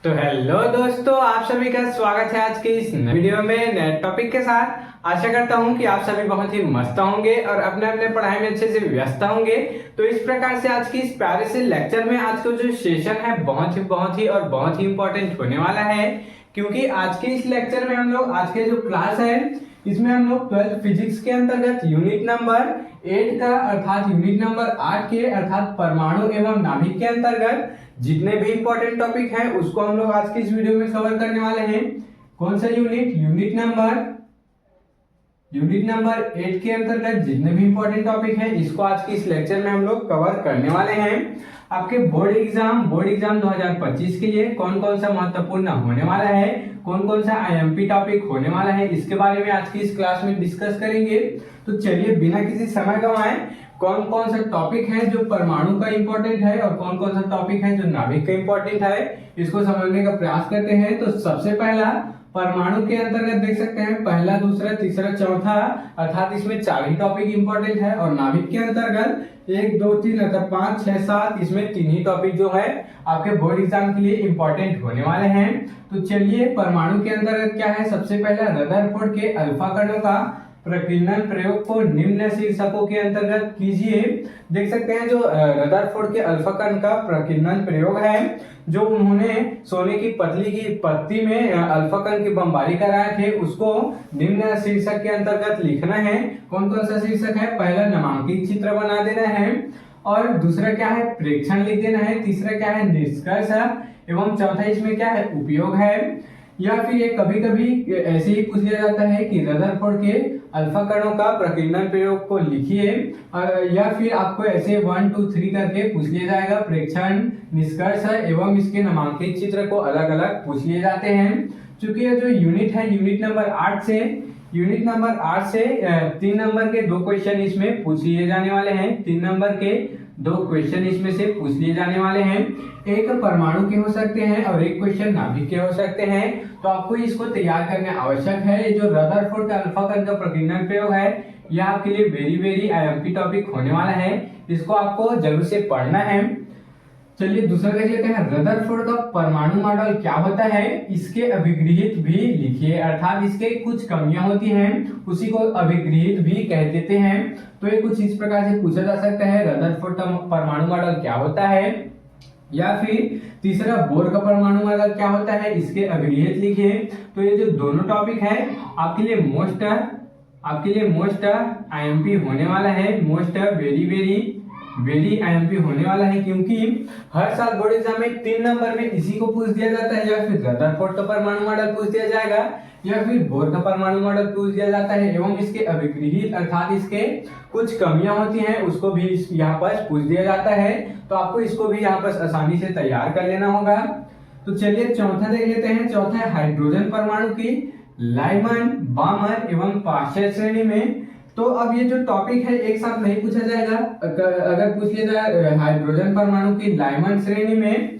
तो हेलो दोस्तों, आप सभी का स्वागत है आज के इस नए वीडियो में नए टॉपिक के साथ। आशा करता हूं कि आप सभी बहुत ही मस्त होंगे और अपने अपने पढ़ाई में अच्छे से व्यस्त होंगे। तो इस प्रकार से आज की इस प्यारे से लेक्चर में आज का जो सेशन है बहुत ही और बहुत ही इंपॉर्टेंट होने वाला है, क्योंकि आज के इस लेक्चर में हम लोग आज के जो क्लास है इसमें हम लोग 12 फिजिक्स के अंतर्गत यूनिट नंबर 8 का अर्थात यूनिट नंबर 8 के अर्थात परमाणु एवं नाभिक के अंतर्गत जितने भी इंपॉर्टेंट टॉपिक हैं उसको हम लोग आज की इस वीडियो में कवर करने वाले हैं। कौन सा यूनिट? यूनिट नंबर 8 के अंतर्गत जितने भी इंपॉर्टेंट टॉपिक हैं इसको आज की इस लेक्चर में हम लोग कवर करने वाले हैं। आपके बोर्ड एग्जाम 2025 के लिए कौन कौन सा महत्वपूर्ण होने वाला है, कौन कौन सा आईएमपी टॉपिक होने वाला है, इसके बारे में आज की इस क्लास में डिस्कस करेंगे। तो चलिए बिना किसी समय गंवाए कौन कौन सा टॉपिक है जो परमाणु का इंपॉर्टेंट है और कौन कौन सा टॉपिक है जो नाभिक का इंपॉर्टेंट है इसको समझने का प्रयास करते हैं। तो सबसे पहला परमाणु के अंतर्गत देख सकते हैं पहला, दूसरा, तीसरा, चौथा अर्थात इसमें 4 ही टॉपिक इंपॉर्टेंट है और नाभिक के अंतर्गत 1 2 3 अर्थात 5 6 7 इसमें 3 ही टॉपिक जो है आपके बोर्ड एग्जाम के लिए इंपॉर्टेंट होने वाले हैं। तो चलिए परमाणु के अंतर्गत क्या है, सबसे पहला रदरफोर्ड के अल्फा कणों का प्रकीर्णन प्रयोग को निम्न शीर्षकों के अंतर्गत कीजिए। देख सकते हैं जो रदरफोर्ड के अल्फा कण का प्रकीर्णन प्रयोग है, जो उन्होंने सोने की पतली की पत्ती में अल्फा कण की बमबारी कराए थे, उसको निम्न शीर्षक के अंतर्गत लिखना है। कौन कौन सा शीर्षक है? पहला नामांकित चित्र बना देना है और दूसरा क्या है, प्रेक्षण लिख देना है, तीसरा क्या है, निष्कर्ष एवं चौथा इसमें क्या है, उपयोग है। या फिर ये कभी कभी ऐसे ही पूछ लिया जाता है कि रदरफोर्ड के अल्फा कणों का प्रकीर्णन प्रयोग को लिखिए, या फिर आपको ऐसे 1 2 3 करके पूछ लिया जाएगा, प्रेक्षण, निष्कर्ष एवं इसके नामांकित चित्र को अलग अलग पूछ लिए जाते हैं। चूंकि ये जो यूनिट है यूनिट नंबर 8 से 3 नंबर के 2 क्वेश्चन इसमें पूछ लिए जाने वाले हैं। 3 नंबर के 2 क्वेश्चन इसमें से पूछ लिए जाने वाले हैं। एक परमाणु के हो सकते हैं और एक क्वेश्चन नाभिक के हो सकते हैं। तो आपको इसको तैयार करना आवश्यक है। ये जो रदरफोर्ड का अल्फा कण का प्रकीर्णन प्रयोग है यह आपके लिए वेरी आईएमपी टॉपिक होने वाला है, इसको आपको जरूर से पढ़ना है। चलिए दूसरा देख लेते हैं, रदरफोर्ड का परमाणु मॉडल क्या होता है, इसके अभिगृहित भी लिखिए, अर्थात इसके कुछ कमियां होती हैं उसी को अभिगृहित भी कह देते हैं। तो ये कुछ इस प्रकार से पूछा जा सकता है, रदरफोर्ड का परमाणु मॉडल क्या होता है, या फिर तीसरा बोर का परमाणु मॉडल क्या होता है, इसके अभिगृहित लिखिए। तो ये जो दोनों टॉपिक है आपके लिए मोस्ट आईएमपी होने वाला है, मोस्ट वेरी आईएमपी होने वाला है, क्योंकि हर साल बोर्ड एग्जाम में 3 नंबर में इसी को पूछ दिया जाता है, या फिर रदरफोर्ड का परमाणु मॉडल पूछ दिया जाएगा या फिर बोर का परमाणु मॉडल पूछ दिया जाता है, एवं इसके अभिगृहित अर्थात इसके कुछ कमियां होती हैं उसको भी यहाँ पर पूछ दिया जाता है। तो आपको इसको भी यहाँ पर आसानी से तैयार कर लेना होगा। तो चलिए चौथा देख लेते हैं। चौथा है हाइड्रोजन परमाणु की लाइमन, बामर एवं पाश्चर श्रेणी में। तो अब ये जो टॉपिक है एक साथ नहीं पूछा जाएगा। अगर पूछ लिया जाए हाइड्रोजन परमाणु की लाइमन श्रेणी में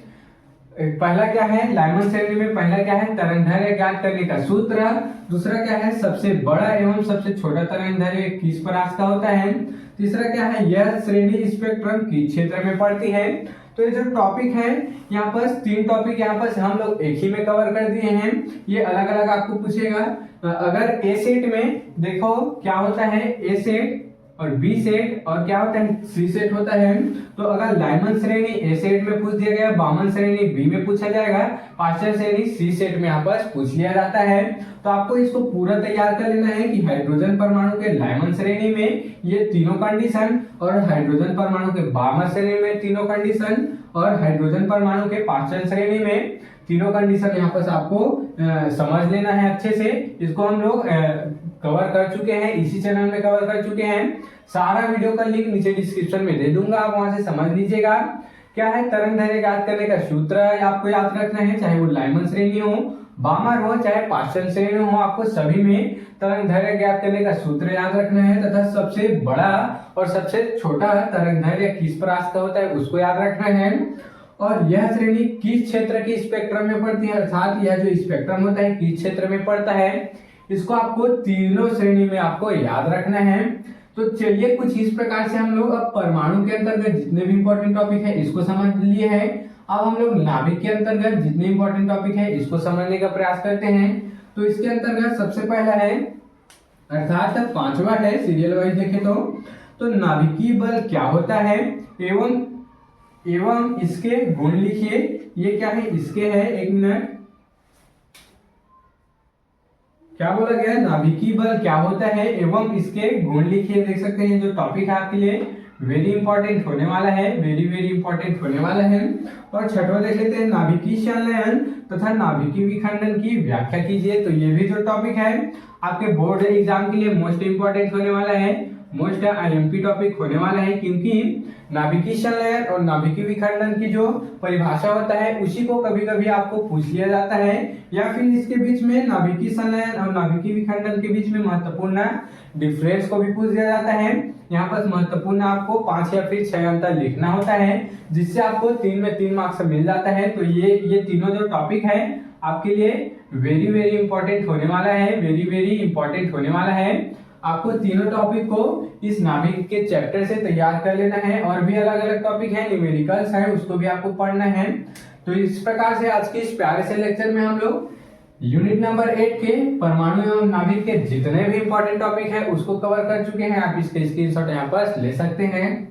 पहला क्या है, लाइमन श्रेणी में पहला क्या है, तरंगदैर्घ्य ज्ञात करने का सूत्र। दूसरा क्या है, सबसे बड़ा एवं सबसे छोटा तरंगदैर्घ्य किस परास का होता है। तीसरा क्या है, यह श्रेणी स्पेक्ट्रम किस क्षेत्र में पड़ती है। तो ये जो टॉपिक है यहाँ पर 3 टॉपिक यहाँ पर हम लोग एक ही में कवर कर दिए हैं। ये अलग अलग आपको पूछेगा। अगर ए सेट में देखो क्या होता है, ए सेट और बी सेट और क्या होता है, सी सेट होता है। तो अगर लाइमन श्रेणी ए सेट में पूछ दिया गया, बामन श्रेणी बी में पूछा जाएगा, पाश्चर श्रेणी सी सेट में यहाँ पर पूछ लिया जाता है। तो आपको इसको पूरा तैयार कर लेना है कि हाइड्रोजन परमाणु के लाइमन श्रेणी में ये तीनों कंडीशन, और हाइड्रोजन परमाणु के बामन श्रेणी में तीनों कंडीशन, और हाइड्रोजन परमाणु के पाश्चर श्रेणी में तीनों कंडीशन यहाँ पर आपको समझ लेना है अच्छे से। इसको हम लोग कवर कर चुके हैं, इसी चैनल में कवर कर चुके हैं। सारा वीडियो का लिंक नीचे डिस्क्रिप्शन में दे दूंगा, आप वहां से समझ लीजिएगा। क्या है, तरंगदैर्घ्य ज्ञात करने का सूत्र आपको याद रखना है, चाहे वो लाइमन श्रेणी हो, बामर हो, चाहे पाश्चर श्रेणी हो, आपको सभी में तरंगदैर्घ्य ज्ञात करने का सूत्र याद रखना है, तथा सबसे बड़ा और सबसे छोटा तरंगदैर्घ्य किस परास का होता है उसको याद रखना है। और यह श्रेणी किस क्षेत्र के स्पेक्ट्रम में पड़ती है, अर्थात यह जो स्पेक्ट्रम होता है किस क्षेत्र में पड़ता है, इसको आपको तीनों श्रेणी में आपको याद रखना है। तो चलिए कुछ इस प्रकार से हम लोग अब परमाणु के अंतर्गत जितने भी इंपॉर्टेंट टॉपिक है इसको समझ लिए हैं। अब हम लोग नाभिक के अंतर्गत जितने इंपॉर्टेंट टॉपिक है इसको समझने का प्रयास करते हैं। तो इसके अंतर्गत सबसे पहला है, अर्थात पांचवा है, सीरियल वाइज देखें तो नाभिकीय बल क्या होता है एवं इसके गुण लिखिए। ये क्या है, इसके है, एक मिनट, क्या बोला गया, नाभिकीय बल क्या होता है एवं इसके गुण लिखिए। देख सकते हैं जो टॉपिक है आपके लिए वेरी इंपॉर्टेंट होने वाला है, वेरी इंपॉर्टेंट होने वाला है। और छठवां देख लेते हैं, नाभिकीय संलयन तथा नाभिकीय विखंडन की व्याख्या कीजिए। तो ये भी जो टॉपिक है आपके बोर्ड एग्जाम के लिए मोस्ट इंपॉर्टेंट होने वाला है, मोस्ट आईएमपी टॉपिक होने वाला है, क्योंकि नाभिकीय संलयन और नाभिकीय विखंडन की जो परिभाषा होता है उसी को कभी कभी आपको पूछ लिया जाता है, या फिर इसके बीच में नाभिकीय संलयन और नाभिकीय विखंडन के बीच में महत्वपूर्ण डिफरेंस को भी पूछ दिया जाता है। यहाँ पर महत्वपूर्ण आपको 5 या फिर 6 अंतर लिखना होता है, जिससे आपको 3 में 3 मार्क्स मिल जाता है। तो ये तीनों जो टॉपिक है आपके लिए वेरी इंपॉर्टेंट होने वाला है, वेरी इंपॉर्टेंट होने वाला है। आपको तीनों टॉपिक को इस नाभिक के चैप्टर से तैयार कर लेना है, और भी अलग अलग टॉपिक है, न्यूमेरिकल्स है, उसको भी आपको पढ़ना है। तो इस प्रकार से आज के इस प्यारे से लेक्चर में हम लोग यूनिट नंबर 8 के परमाणु एवं नाभिक के जितने भी इंपॉर्टेंट टॉपिक है उसको कवर कर चुके हैं। आप इसके स्क्रीनशॉट यहाँ पर ले सकते हैं।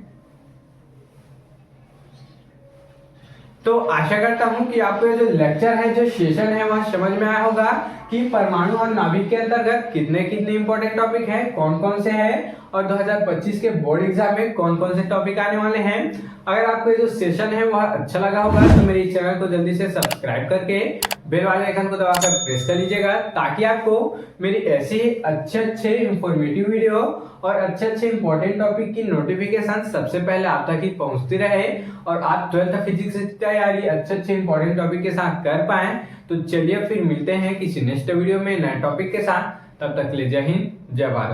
तो आशा करता हूं कि आपको ये जो लेक्चर है, जो सेशन है, वह समझ में आया होगा कि परमाणु और नाभिक के अंतर्गत कितने इंपॉर्टेंट टॉपिक है, कौन कौन से हैं, और 2025 के बोर्ड एग्जाम में कौन कौन से टॉपिक आने वाले हैं। अगर आपको ये जो सेशन है वह अच्छा लगा होगा तो मेरे चैनल को जल्दी से सब्सक्राइब करके बेल वाले आइकन को दबाकर प्रेस कर लीजिएगा, ताकि आपको मेरी ऐसे ही अच्छे इंफॉर्मेटिव वीडियो और अच्छे इंपॉर्टेंट टॉपिक की नोटिफिकेशन सबसे पहले आप तक ही पहुंचती रहे, और आप 12th फिजिक्स की तैयारी अच्छे इंपॉर्टेंट टॉपिक के साथ कर पाए। तो चलिए फिर मिलते हैं किसी नेक्स्ट वीडियो में नए टॉपिक के साथ। तब तक ले जय हिंद, जय भारत।